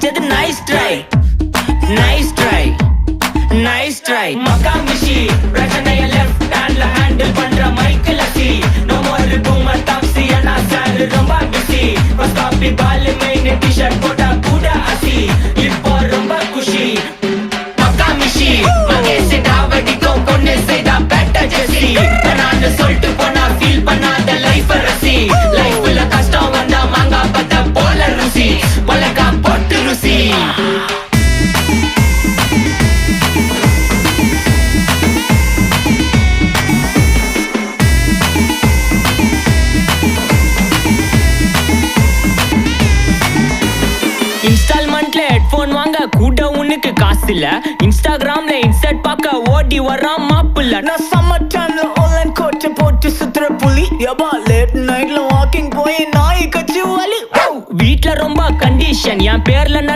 அடிச்சது nice try nice try nice try மக்கா மிஷி பிரச்சனைய லெஃப்ட் ஹேண்ட்ல ஹேண்டில் பண்ற மைக்கேல் அசி நோ மோர் பூமர் டாக்ஸி அண்ணா சார் ரொம்ப பிஸி ஃபர்ஸ்ட் காப்பி பால் மெயின் டி-ஷர்ட் போட்டா கூட அசி இப்போ ரொம்ப குஷி மக்கா மிஷி மகேஷ் டாவடிக்கும் பொண்ணு செய்தா பெட்ட ஜெசி நான் சொல்லிட்டு போனா ஃபீல் பண்ணாத லைஃப் ரசி லைஃப்ல கஷ்டம் வந்தா மாங்கா பத்த போல ருசி மொளகா போட்டு ருசி இன்ஸ்டால்மெண்ட்ல ஹெட்போன் வாங்க கூட உனக்கு காசு இல்ல இன்ஸ்டாகிராம்ல இன்ஸ்டர்ட் பார்க்க ஓடி வரான் மாப்பிள்ள நான் சம்மர் டைம்ல ஆன்லைன் கோட்டை போட்டு சுத்துற புலி யபா லேட் நைட்ல வாக்கிங் போய் நாய் கச்சி வலி வீட்ல ரொம்ப கண்டிஷன் என் பேர்ல